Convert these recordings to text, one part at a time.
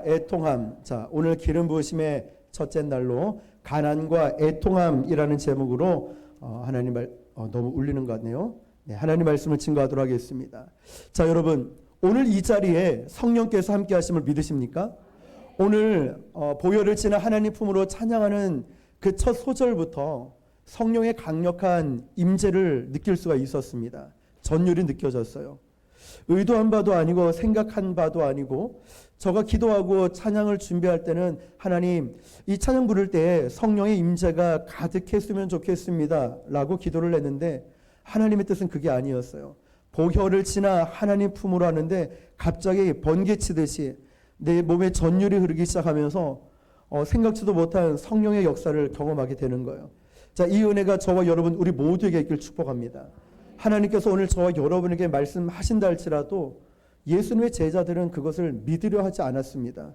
애통함. 자, 오늘 기름 부으심의 첫째 날로 가난과 애통함이라는 제목으로 하나님 너무 울리는 것 같네요. 네, 하나님 말씀을 증거하도록 하겠습니다. 자, 여러분, 오늘 이 자리에 성령께서 함께 하심을 믿으십니까? 오늘 보혈을 지나 하나님 품으로 찬양하는 그 첫 소절부터 성령의 강력한 임재를 느낄 수가 있었습니다. 전율이 느껴졌어요. 의도한 바도 아니고 생각한 바도 아니고 저가 기도하고 찬양을 준비할 때는 하나님 이 찬양 부를 때 성령의 임재가 가득했으면 좋겠습니다 라고 기도를 했는데 하나님의 뜻은 그게 아니었어요. 보혈을 지나 하나님 품으로 하는데 갑자기 번개치듯이 내 몸에 전율이 흐르기 시작하면서 생각지도 못한 성령의 역사를 경험하게 되는 거예요. 자, 이 은혜가 저와 여러분 우리 모두에게 있길 축복합니다. 하나님께서 오늘 저와 여러분에게 말씀하신다 할지라도 예수님의 제자들은 그것을 믿으려 하지 않았습니다.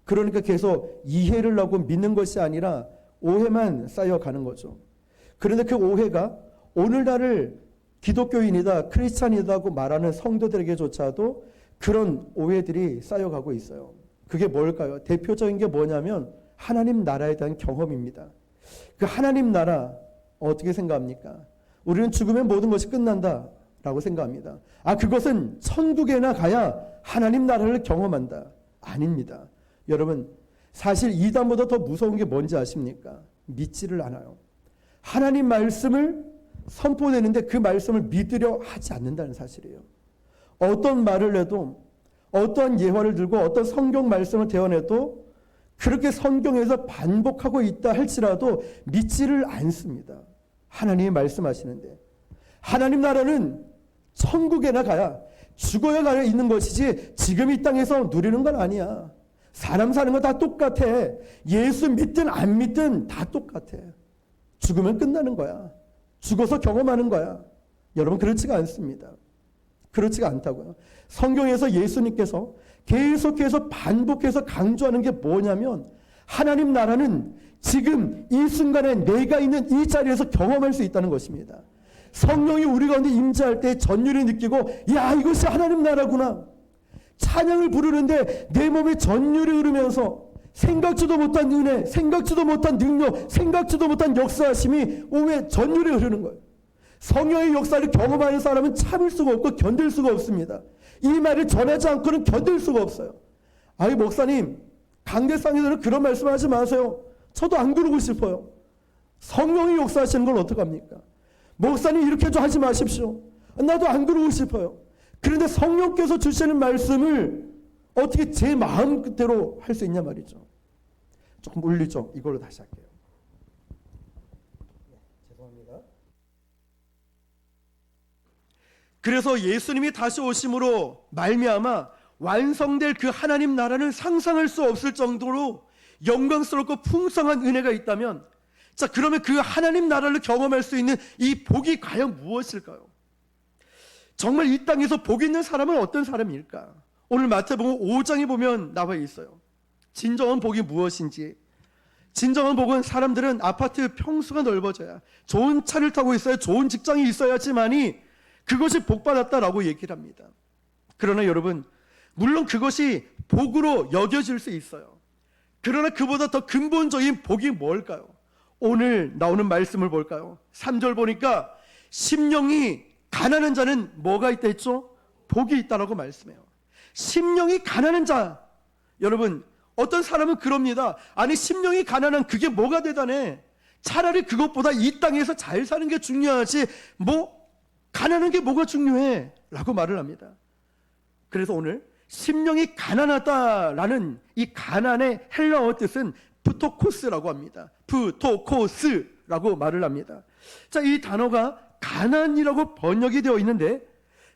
그러니까 계속 이해를 하고 믿는 것이 아니라 오해만 쌓여가는 거죠. 그런데 그 오해가 오늘날을 기독교인이다, 크리스찬이다고 말하는 성도들에게조차도 그런 오해들이 쌓여가고 있어요. 그게 뭘까요? 대표적인 게 뭐냐면 하나님 나라에 대한 경험입니다. 그 하나님 나라 어떻게 생각합니까? 우리는 죽으면 모든 것이 끝난다라고 생각합니다. 그것은 천국에나 가야 하나님 나라를 경험한다. 아닙니다. 여러분, 사실 이단보다 더 무서운 게 뭔지 아십니까? 믿지를 않아요. 하나님 말씀을 선포되는데 그 말씀을 믿으려 하지 않는다는 사실이에요. 어떤 말을 해도 어떤 예화를 들고 어떤 성경 말씀을 대언해도 그렇게 성경에서 반복하고 있다 할지라도 믿지를 않습니다. 하나님이 말씀하시는데 하나님 나라는 천국에나 가야 죽어야 가야 있는 것이지 지금 이 땅에서 누리는 건 아니야. 사람 사는 거 다 똑같아. 예수 믿든 안 믿든 다 똑같아. 죽으면 끝나는 거야. 죽어서 경험하는 거야. 여러분, 그렇지가 않습니다. 그렇지가 않다고요. 성경에서 예수님께서 계속해서 반복해서 강조하는 게 뭐냐면 하나님 나라는 지금 이 순간에 내가 있는 이 자리에서 경험할 수 있다는 것입니다. 성령이 우리 가운데 임재할 때 전율이 느끼고 야, 이것이 하나님 나라구나. 찬양을 부르는데 내 몸에 전율이 흐르면서 생각지도 못한 은혜, 생각지도 못한 능력, 생각지도 못한 역사하심이 몸에 전율이 흐르는 거예요. 성령의 역사를 경험하는 사람은 참을 수가 없고 견딜 수가 없습니다. 이 말을 전하지 않고는 견딜 수가 없어요. 목사님, 강대상에서는 그런 말씀하지 마세요. 저도 안 그러고 싶어요. 성령이 역사하시는 걸 어떡합니까? 목사님 이렇게 좀 하지 마십시오. 나도 안 그러고 싶어요. 그런데 성령께서 주시는 말씀을 어떻게 제 마음대로 할 수 있냐 말이죠. 조금 울리죠? 이걸로 다시 할게요. 죄송합니다. 그래서 예수님이 다시 오심으로 말미암아 완성될 그 하나님 나라는 상상할 수 없을 정도로 영광스럽고 풍성한 은혜가 있다면, 자, 그러면 그 하나님 나라를 경험할 수 있는 이 복이 과연 무엇일까요? 정말 이 땅에서 복 있는 사람은 어떤 사람일까? 오늘 마태복음 5장에 보면 나와 있어요. 진정한 복이 무엇인지. 진정한 복은 사람들은 아파트 평수가 넓어져야, 좋은 차를 타고 있어야, 좋은 직장이 있어야지만이 그것이 복받았다라고 얘기를 합니다. 그러나 여러분, 물론 그것이 복으로 여겨질 수 있어요. 그러나 그보다 더 근본적인 복이 뭘까요? 오늘 나오는 말씀을 볼까요? 3절 보니까 심령이 가난한 자는 뭐가 있다 했죠? 복이 있다라고 말씀해요. 심령이 가난한 자. 여러분, 어떤 사람은 그럽니다. 아니, 심령이 가난한 그게 뭐가 대단해? 차라리 그것보다 이 땅에서 잘 사는 게 중요하지 가난한 게 뭐가 중요해? 라고 말을 합니다. 그래서 오늘 심령이 가난하다라는 이 가난의 헬라어 뜻은 프토코스라고 합니다. 프토코스라고 말을 합니다. 자, 이 단어가 가난이라고 번역이 되어 있는데,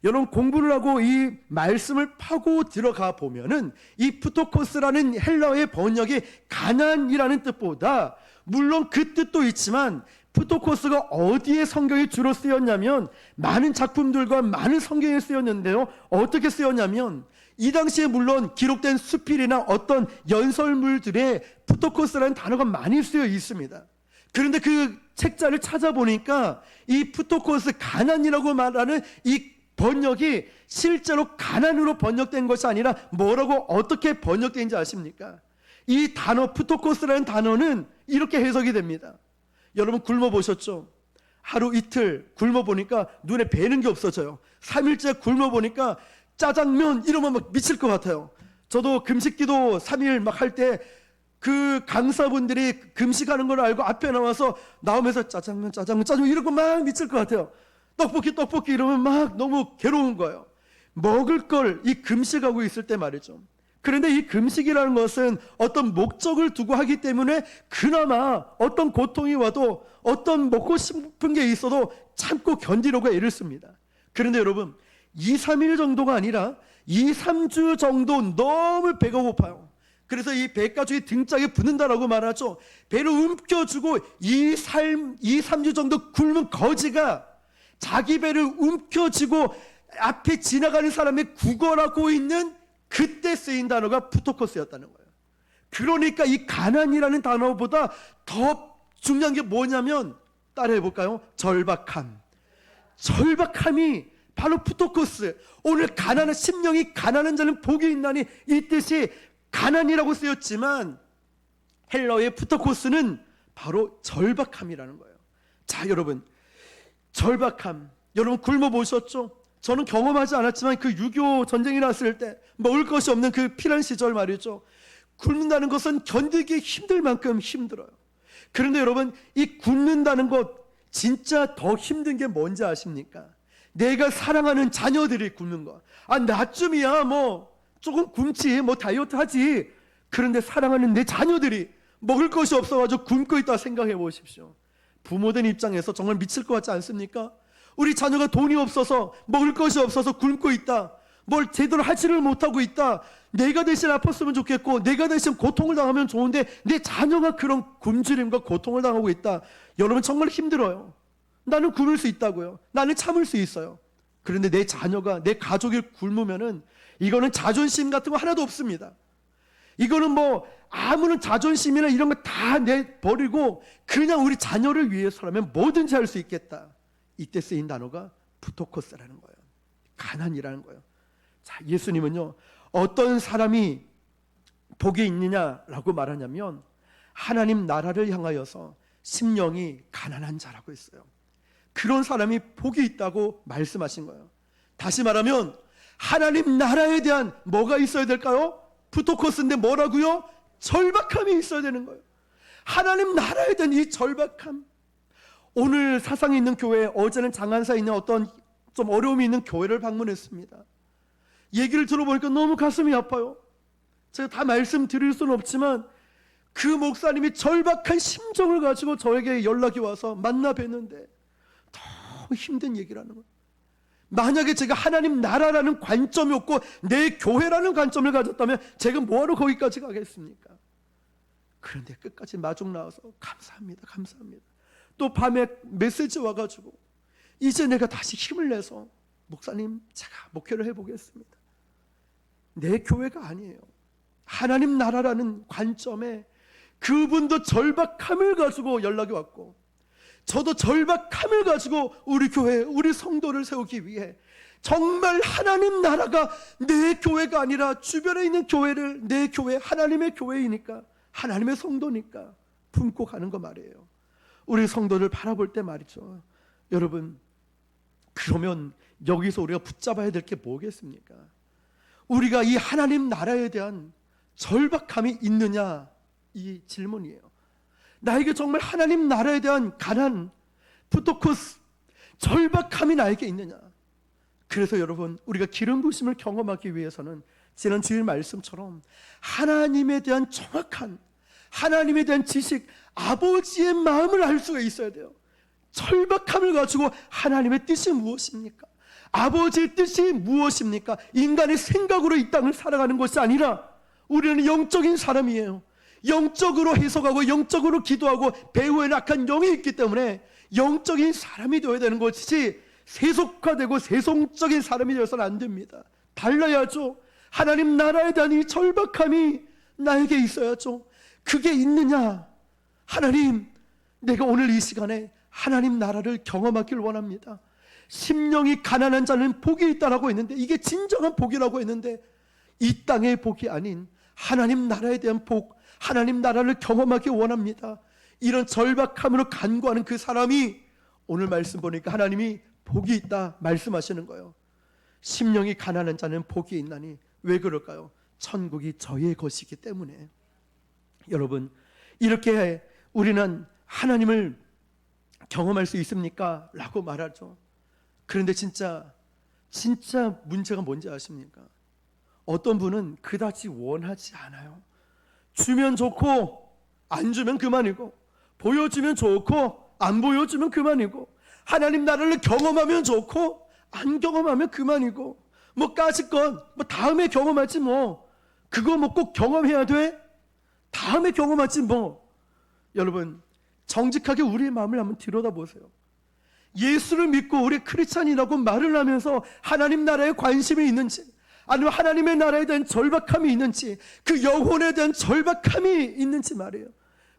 여러분 공부를 하고 이 말씀을 파고 들어가 보면은 이 프토코스라는 헬라어의 번역이 가난이라는 뜻보다, 물론 그 뜻도 있지만 프토코스가 어디에 성경에 주로 쓰였냐면 많은 작품들과 많은 성경에 쓰였는데요, 어떻게 쓰였냐면 이 당시에 물론 기록된 수필이나 어떤 연설물들에 프토코스라는 단어가 많이 쓰여 있습니다. 그런데 그 책자를 찾아보니까 이 프토코스, 가난이라고 말하는 이 번역이 실제로 가난으로 번역된 것이 아니라 뭐라고 어떻게 번역된지 아십니까? 이 단어 푸토코스라는 단어는 이렇게 해석이 됩니다. 여러분 굶어 보셨죠? 하루 이틀 굶어 보니까 눈에 뵈는 게 없어져요. 3일째 굶어 보니까 짜장면 이러면 막 미칠 것 같아요. 저도 금식기도 3일 막 할 때 그 강사분들이 금식하는 걸 알고 앞에 나오면서 짜장면 이러고 막 미칠 것 같아요. 떡볶이 이러면 막 너무 괴로운 거예요. 먹을 걸 이 금식하고 있을 때 말이죠. 그런데 이 금식이라는 것은 어떤 목적을 두고 하기 때문에 그나마 어떤 고통이 와도 어떤 먹고 싶은 게 있어도 참고 견디려고 애를 씁니다. 그런데 여러분 2, 3일 정도가 아니라 2, 3주 정도 너무 배가 고파요. 그래서 이 배가죽이 등짝에 붙는다라고 말하죠. 배를 움켜쥐고 2, 3주 정도 굶은 거지가 자기 배를 움켜쥐고 앞에 지나가는 사람의 구걸하고 있는 그때 쓰인 단어가 푸토코스였다는 거예요. 그러니까 이 가난이라는 단어보다 더 중요한 게 뭐냐면 따라해 볼까요? 절박함이 바로 푸토코스. 오늘 가난한 심령이 가난한 자는 복이 있나니 이 뜻이 가난이라고 쓰였지만 헬라어의 푸토코스는 바로 절박함이라는 거예요. 자, 여러분 절박함, 여러분 굶어 보셨죠? 저는 경험하지 않았지만 그 6.25 전쟁이 났을 때 먹을 것이 없는 그 피란 시절 말이죠. 굶는다는 것은 견디기 힘들 만큼 힘들어요. 그런데 여러분 이 굶는다는 것 진짜 더 힘든 게 뭔지 아십니까? 내가 사랑하는 자녀들이 굶는 거. 나쯤이야 뭐 조금 굶지 뭐 다이어트 하지. 그런데 사랑하는 내 자녀들이 먹을 것이 없어가지고 굶고 있다 생각해 보십시오. 부모된 입장에서 정말 미칠 것 같지 않습니까? 우리 자녀가 돈이 없어서 먹을 것이 없어서 굶고 있다. 뭘 제대로 하지를 못하고 있다. 내가 대신 아팠으면 좋겠고 내가 대신 고통을 당하면 좋은데 내 자녀가 그런 굶주림과 고통을 당하고 있다. 여러분 정말 힘들어요. 나는 굶을 수 있다고요. 나는 참을 수 있어요. 그런데 내 자녀가 내 가족이 굶으면은 이거는 자존심 같은 거 하나도 없습니다. 이거는 뭐 아무런 자존심이나 이런 거 다 내버리고 그냥 우리 자녀를 위해서라면 뭐든지 할 수 있겠다. 이때 쓰인 단어가 푸토코스라는 거예요. 가난이라는 거예요. 자, 예수님은요 어떤 사람이 복이 있느냐라고 말하냐면 하나님 나라를 향하여서 심령이 가난한 자라고 했어요. 그런 사람이 복이 있다고 말씀하신 거예요. 다시 말하면 하나님 나라에 대한 뭐가 있어야 될까요? 푸토코스인데 뭐라고요? 절박함이 있어야 되는 거예요. 하나님 나라에 대한 이 절박함. 오늘 사상에 있는 교회, 어제는 장안사에 있는 어떤 좀 어려움이 있는 교회를 방문했습니다. 얘기를 들어보니까 너무 가슴이 아파요. 제가 다 말씀드릴 수는 없지만 그 목사님이 절박한 심정을 가지고 저에게 연락이 와서 만나 뵀는데 너무 힘든 얘기를 하는 거예요. 만약에 제가 하나님 나라라는 관점이 없고 내 교회라는 관점을 가졌다면 제가 뭐하러 거기까지 가겠습니까? 그런데 끝까지 마중 나와서 감사합니다. 또 밤에 메시지 와가지고 이제 내가 다시 힘을 내서 목사님 제가 목회를 해보겠습니다. 내 교회가 아니에요. 하나님 나라라는 관점에 그분도 절박함을 가지고 연락이 왔고 저도 절박함을 가지고 우리 교회, 우리 성도를 세우기 위해 정말 하나님 나라가 내 교회가 아니라 주변에 있는 교회를 내 교회, 하나님의 교회이니까 하나님의 성도니까 품고 가는 거 말이에요. 우리 성도를 바라볼 때 말이죠. 여러분 그러면 여기서 우리가 붙잡아야 될 게 뭐겠습니까? 우리가 이 하나님 나라에 대한 절박함이 있느냐 이 질문이에요. 나에게 정말 하나님 나라에 대한 가난, 푸토코스, 절박함이 나에게 있느냐. 그래서 여러분 우리가 기름 부으심을 경험하기 위해서는 지난 주일 말씀처럼 하나님에 대한 정확한 하나님에 대한 지식, 아버지의 마음을 알 수가 있어야 돼요. 절박함을 가지고 하나님의 뜻이 무엇입니까? 아버지의 뜻이 무엇입니까? 인간의 생각으로 이 땅을 살아가는 것이 아니라 우리는 영적인 사람이에요. 영적으로 해석하고 영적으로 기도하고 배후에 악한 영이 있기 때문에 영적인 사람이 되어야 되는 것이지 세속화되고 세속적인 사람이 되어서는 안 됩니다. 달라야죠. 하나님 나라에 대한 이 절박함이 나에게 있어야죠. 그게 있느냐? 하나님, 내가 오늘 이 시간에 하나님 나라를 경험하길 원합니다. 심령이 가난한 자는 복이 있다라고 했는데, 이게 진정한 복이라고 했는데, 이 땅의 복이 아닌 하나님 나라에 대한 복, 하나님 나라를 경험하기 원합니다. 이런 절박함으로 간구하는 그 사람이 오늘 말씀 보니까 하나님이 복이 있다 말씀하시는 거예요. 심령이 가난한 자는 복이 있나니. 왜 그럴까요? 천국이 저의 것이기 때문에. 여러분, 이렇게 우리는 하나님을 경험할 수 있습니까? 라고 말하죠. 그런데 진짜 문제가 뭔지 아십니까? 어떤 분은 그다지 원하지 않아요. 주면 좋고 안 주면 그만이고, 보여주면 좋고 안 보여주면 그만이고, 하나님 나라를 경험하면 좋고 안 경험하면 그만이고, 뭐 까짓건 뭐 다음에 경험하지, 뭐 그거 뭐 꼭 경험해야 돼? 다음에 경험하지 뭐. 여러분, 정직하게 우리의 마음을 한번 들여다보세요. 예수를 믿고 우리 크리스찬이라고 말을 하면서 하나님 나라에 관심이 있는지, 아니면 하나님의 나라에 대한 절박함이 있는지, 그 영혼에 대한 절박함이 있는지 말이에요.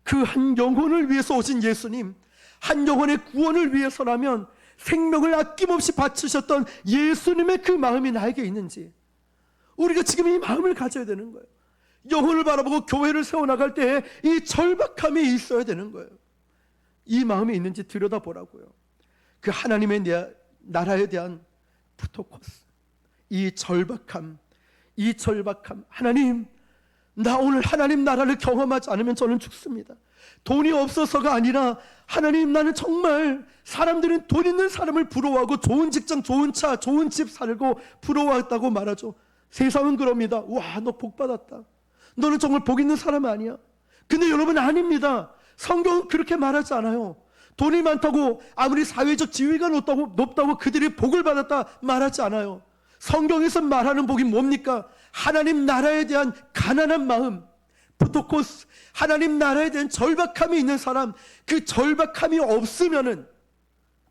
그 한 영혼을 위해서 오신 예수님, 한 영혼의 구원을 위해서라면 생명을 아낌없이 바치셨던 예수님의 그 마음이 나에게 있는지, 우리가 지금 이 마음을 가져야 되는 거예요. 영혼을 바라보고 교회를 세워나갈 때에 이 절박함이 있어야 되는 거예요. 이 마음이 있는지 들여다보라고요. 그 하나님의 나라에 대한 푸토코스, 이 절박함. 하나님, 나 오늘 하나님 나라를 경험하지 않으면 저는 죽습니다. 돈이 없어서가 아니라, 하나님, 나는 정말 사람들은 돈 있는 사람을 부러워하고 좋은 직장, 좋은 차, 좋은 집 살고 부러워했다고 말하죠. 세상은 그럽니다. 와, 너 복 받았다. 너는 정말 복 있는 사람 아니야. 근데 여러분, 아닙니다. 성경은 그렇게 말하지 않아요. 돈이 많다고, 아무리 사회적 지위가 높다고 그들이 복을 받았다 말하지 않아요. 성경에서 말하는 복이 뭡니까? 하나님 나라에 대한 가난한 마음, 푸토코스, 하나님 나라에 대한 절박함이 있는 사람. 그 절박함이 없으면은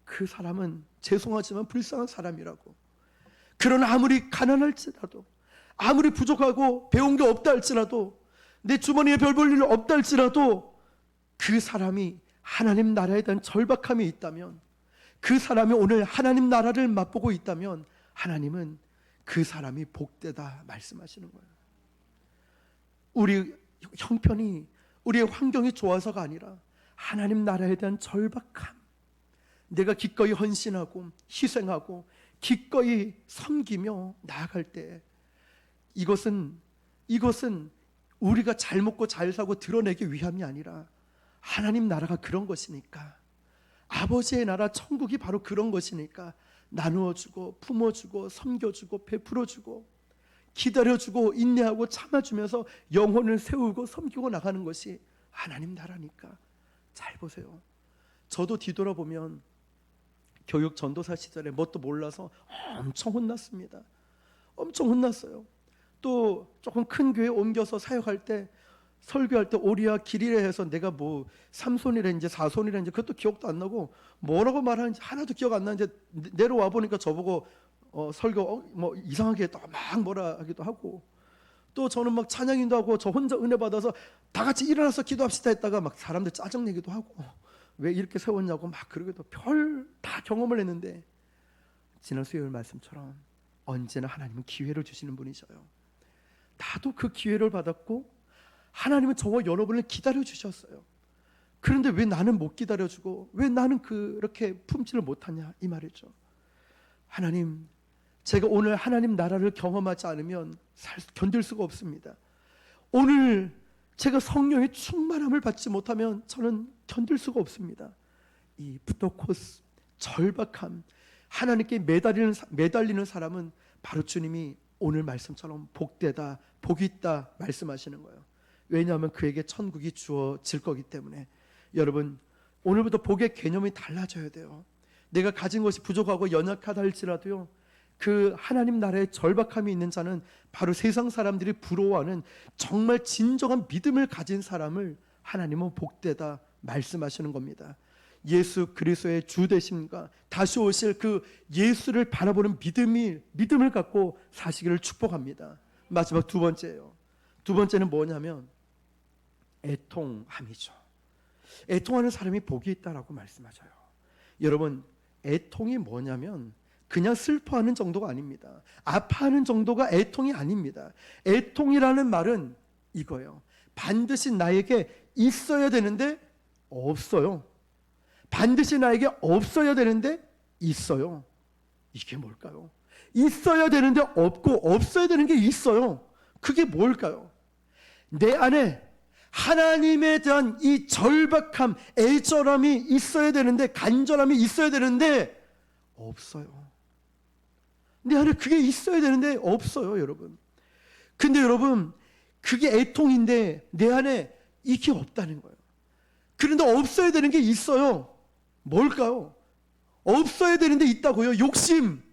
그 사람은 죄송하지만 불쌍한 사람이라고. 그러나 아무리 가난할지라도, 아무리 부족하고 배운 게 없다 할지라도, 내 주머니에 별 볼 일 없다 할지라도, 그 사람이 하나님 나라에 대한 절박함이 있다면, 그 사람이 오늘 하나님 나라를 맛보고 있다면, 하나님은 그 사람이 복되다 말씀하시는 거예요. 우리 형편이, 우리의 환경이 좋아서가 아니라 하나님 나라에 대한 절박함, 내가 기꺼이 헌신하고 희생하고 기꺼이 섬기며 나아갈 때, 이것은 우리가 잘 먹고 잘 사고 드러내기 위함이 아니라 하나님 나라가 그런 것이니까, 아버지의 나라 천국이 바로 그런 것이니까, 나누어주고 품어주고 섬겨주고 베풀어주고 기다려주고 인내하고 참아주면서 영혼을 세우고 섬기고 나가는 것이 하나님 나라니까. 잘 보세요. 저도 뒤돌아보면 교육 전도사 시절에 뭣도 몰라서 엄청 혼났습니다. 엄청 혼났어요. 또 조금 큰 교회 옮겨서 사역할 때, 설교할 때 오리야 길이래 해서 내가 뭐 3손이랬는지 4손이랬는지 그것도 기억도 안 나고, 뭐라고 말하는지 하나도 기억 안 나는데, 내려와 보니까 저보고 설교 뭐 이상하게 또 막 뭐라 하기도 하고, 또 저는 막 찬양인도 하고 저 혼자 은혜 받아서 다 같이 일어나서 기도합시다 했다가 막 사람들 짜증내기도 하고, 왜 이렇게 세웠냐고 막 그러기도, 별 다 경험을 했는데, 지난 수요일 말씀처럼 언제나 하나님은 기회를 주시는 분이셔요. 나도 그 기회를 받았고 하나님은 저와 여러분을 기다려주셨어요. 그런데 왜 나는 못 기다려주고, 왜 나는 그렇게 품지를 못하냐, 이 말이죠. 하나님, 제가 오늘 하나님 나라를 경험하지 않으면 견딜 수가 없습니다. 오늘 제가 성령의 충만함을 받지 못하면 저는 견딜 수가 없습니다. 이 푸토코스, 절박함, 하나님께 매달리는 사람은 바로 주님이 오늘 말씀처럼 복되다, 복이 있다 말씀하시는 거예요. 왜냐하면 그에게 천국이 주어질 거기 때문에. 여러분, 오늘부터 복의 개념이 달라져야 돼요. 내가 가진 것이 부족하고 연약하다 할지라도요, 그 하나님 나라에 절박함이 있는 자는 바로 세상 사람들이 부러워하는 정말 진정한 믿음을 가진 사람을 하나님은 복되다 말씀하시는 겁니다. 예수 그리스도의 주 되심과 다시 오실 그 예수를 바라보는 믿음을 갖고 사시기를 축복합니다. 마지막 두 번째예요. 두 번째는 뭐냐면 애통함이죠. 애통하는 사람이 복이 있다라고 말씀하셔요. 여러분, 애통이 뭐냐면 그냥 슬퍼하는 정도가 아닙니다. 아파하는 정도가 애통이 아닙니다. 애통이라는 말은 이거예요. 반드시 나에게 있어야 되는데 없어요. 반드시 나에게 없어야 되는데 있어요. 이게 뭘까요? 있어야 되는데 없고 없어야 되는 게 있어요. 그게 뭘까요? 내 안에 하나님에 대한 이 절박함, 애절함이 있어야 되는데, 간절함이 있어야 되는데 없어요. 내 안에 그게 있어야 되는데 없어요, 여러분. 근데 여러분, 그게 애통인데 내 안에 이게 없다는 거예요. 그런데 없어야 되는 게 있어요. 뭘까요? 없어야 되는데 있다고요. 욕심,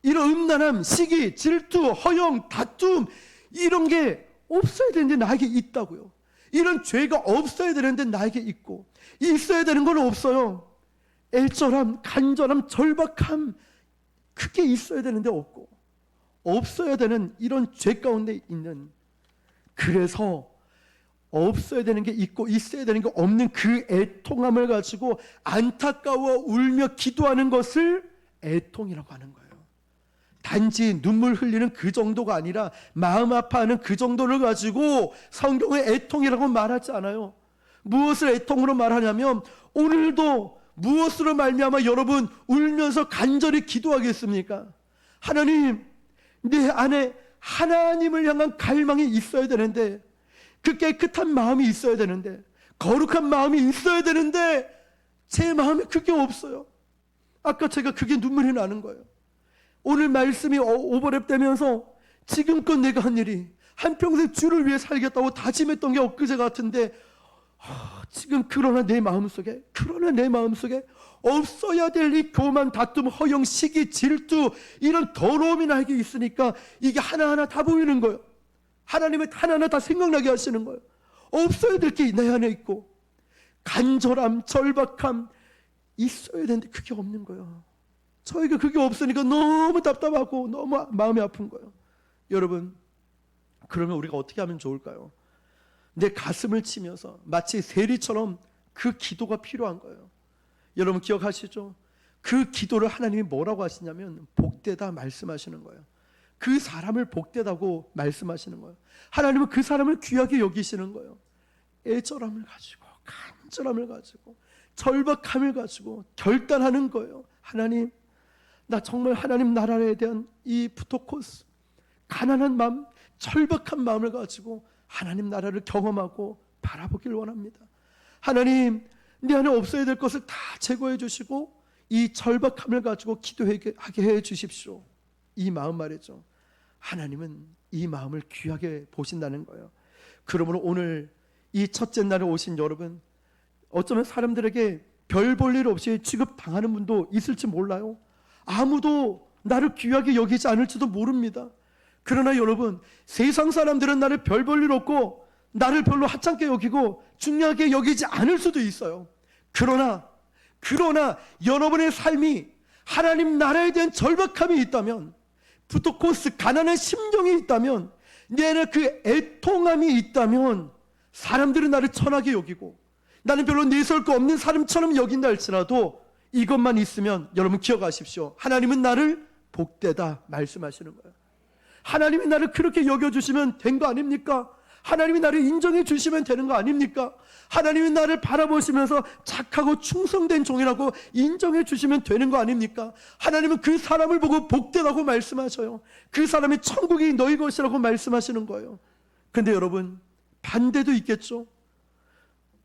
이런 음란함, 시기, 질투, 허영, 다툼, 이런 게 없어야 되는데 나에게 있다고요. 이런 죄가 없어야 되는데 나에게 있고, 있어야 되는 건 없어요. 애절함, 간절함, 절박함, 그게 있어야 되는데 없고, 없어야 되는 이런 죄 가운데 있는, 그래서 없어야 되는 게 있고 있어야 되는 게 없는 그 애통함을 가지고 안타까워 울며 기도하는 것을 애통이라고 하는 거예요. 단지 눈물 흘리는 그 정도가 아니라 마음 아파하는 그 정도를 가지고 성경의 애통이라고 말하지 않아요. 무엇을 애통으로 말하냐면, 오늘도 무엇으로 말미암아 여러분 울면서 간절히 기도하겠습니까? 하나님, 내 안에 하나님을 향한 갈망이 있어야 되는데, 그 깨끗한 마음이 있어야 되는데, 거룩한 마음이 있어야 되는데 제 마음에 그게 없어요. 아까 제가 그게 눈물이 나는 거예요. 오늘 말씀이 오버랩되면서 지금껏 내가 한 일이, 한평생 주를 위해 살겠다고 다짐했던 게 엊그제 같은데, 지금 그러나 내 마음속에 없어야 될 이 교만, 다툼, 허영, 시기, 질투, 이런 더러움이 나에게 있으니까 이게 하나하나 다 보이는 거예요. 하나님의 하나하나 다 생각나게 하시는 거예요. 없어야 될 게 내 안에 있고, 간절함, 절박함 있어야 되는데 그게 없는 거예요. 저에게 그게 없으니까 너무 답답하고 너무 마음이 아픈 거예요. 여러분, 그러면 우리가 어떻게 하면 좋을까요? 내 가슴을 치면서 마치 세리처럼 그 기도가 필요한 거예요. 여러분 기억하시죠? 그 기도를 하나님이 뭐라고 하시냐면 복되다 말씀하시는 거예요. 그 사람을 복되다고 말씀하시는 거예요. 하나님은 그 사람을 귀하게 여기시는 거예요. 애절함을 가지고, 간절함을 가지고, 절박함을 가지고 결단하는 거예요. 하나님, 나 정말 하나님 나라에 대한 이 부토코스, 가난한 마음, 절박한 마음을 가지고 하나님 나라를 경험하고 바라보길 원합니다. 하나님, 내 안에 없어야 될 것을 다 제거해 주시고 이 절박함을 가지고 기도하게 해 주십시오. 이 마음 말이죠. 하나님은 이 마음을 귀하게 보신다는 거예요. 그러므로 오늘 이 첫째 날에 오신 여러분, 어쩌면 사람들에게 별 볼 일 없이 취급당하는 분도 있을지 몰라요. 아무도 나를 귀하게 여기지 않을지도 모릅니다. 그러나 여러분, 세상 사람들은 나를 별 볼 일 없고 나를 별로 하찮게 여기고 중요하게 여기지 않을 수도 있어요. 그러나 여러분의 삶이 하나님 나라에 대한 절박함이 있다면, 부토코스, 가난한 심정이 있다면, 내 안에 그 애통함이 있다면, 사람들은 나를 천하게 여기고 나는 별로 내세울 거 없는 사람처럼 여긴다 할지라도 이것만 있으면 여러분 기억하십시오. 하나님은 나를 복되다 말씀하시는 거예요. 하나님이 나를 그렇게 여겨주시면 된 거 아닙니까? 하나님이 나를 인정해 주시면 되는 거 아닙니까? 하나님이 나를 바라보시면서 착하고 충성된 종이라고 인정해 주시면 되는 거 아닙니까? 하나님은 그 사람을 보고 복되다고 말씀하셔요. 그 사람의 천국이 너희 것이라고 말씀하시는 거예요. 근데 여러분, 반대도 있겠죠?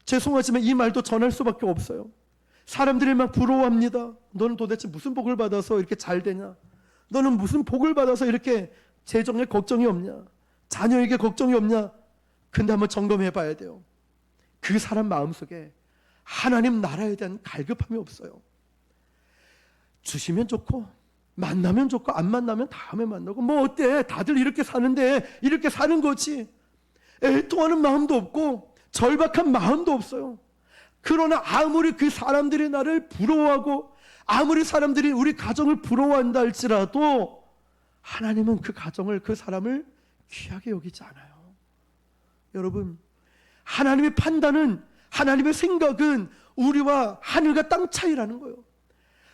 죄송하지만 이 말도 전할 수밖에 없어요. 사람들이 막 부러워합니다. 너는 도대체 무슨 복을 받아서 이렇게 잘 되냐? 너는 무슨 복을 받아서 이렇게 재정에 걱정이 없냐? 자녀에게 걱정이 없냐? 근데 한번 점검해 봐야 돼요. 그 사람 마음속에 하나님 나라에 대한 갈급함이 없어요. 주시면 좋고, 만나면 좋고, 안 만나면 다음에 만나고, 뭐 어때? 다들 이렇게 사는데 이렇게 사는 거지. 애통하는 마음도 없고 절박한 마음도 없어요. 그러나 아무리 그 사람들이 나를 부러워하고 아무리 사람들이 우리 가정을 부러워한다 할지라도 하나님은 그 가정을, 그 사람을 귀하게 여기지 않아요. 여러분, 하나님의 판단은, 하나님의 생각은 우리와 하늘과 땅 차이라는 거예요.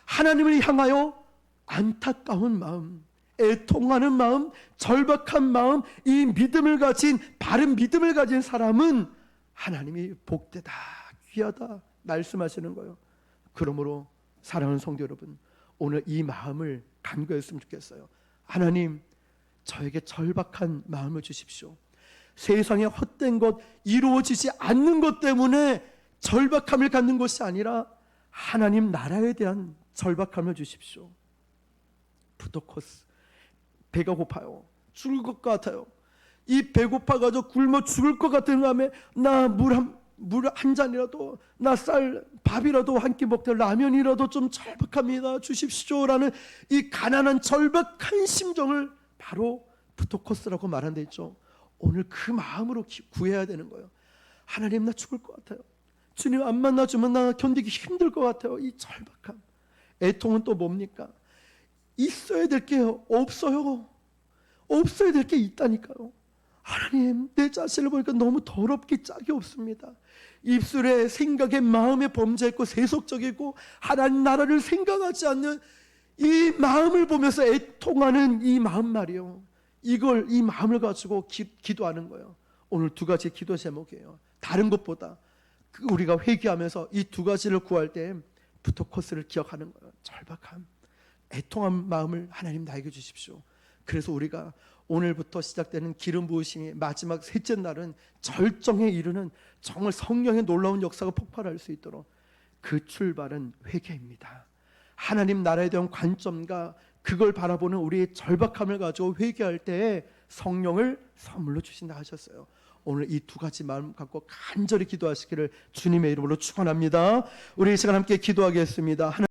하나님을 향하여 안타까운 마음, 애통하는 마음, 절박한 마음, 이 믿음을 가진, 바른 믿음을 가진 사람은 하나님이 복되다, 귀하다 말씀하시는 거예요. 그러므로 사랑하는 성도 여러분, 오늘 이 마음을 간구했으면 좋겠어요. 하나님, 저에게 절박한 마음을 주십시오. 세상에 헛된 것, 이루어지지 않는 것 때문에 절박함을 갖는 것이 아니라 하나님 나라에 대한 절박함을 주십시오. 부도코스, 배가 고파요. 죽을 것 같아요. 이 배고파가지고 굶어 죽을 것 같은 마음에 나 물 한 잔이라도, 나 밥이라도 한 끼 먹되 라면이라도 좀 절박합니다, 주십시오라는 이 가난한 절박한 심정을 바로 부토코스라고 말한 데 있죠. 오늘 그 마음으로 구해야 되는 거예요. 하나님, 나 죽을 것 같아요. 주님 안 만나주면 나 견디기 힘들 것 같아요. 이 절박함. 애통은 또 뭡니까? 있어야 될 게 없어요. 없어야 될 게 있다니까요. 하나님, 내 자신을 보니까 너무 더럽게 짝이 없습니다. 입술에, 생각에, 마음에 범죄했고 세속적이고 하나님 나라를 생각하지 않는 이 마음을 보면서 애통하는 이 마음 말이요, 이 마음을 가지고 기도하는 거예요. 오늘 두 가지 기도 제목이에요. 다른 것보다 우리가 회개하면서 이 두 가지를 구할 때 부토코스를 기억하는 거예요. 절박함, 애통한 마음을 하나님 나에게 주십시오. 그래서 우리가 오늘부터 시작되는 기름 부으심이 마지막 셋째 날은 절정에 이르는 정말 성령의 놀라운 역사가 폭발할 수 있도록 그 출발은 회개입니다. 하나님 나라에 대한 관점과 그걸 바라보는 우리의 절박함을 가지고 회개할 때에 성령을 선물로 주신다 하셨어요. 오늘 이 두 가지 마음 갖고 간절히 기도하시기를 주님의 이름으로 축원합니다. 우리 이 시간 함께 기도하겠습니다.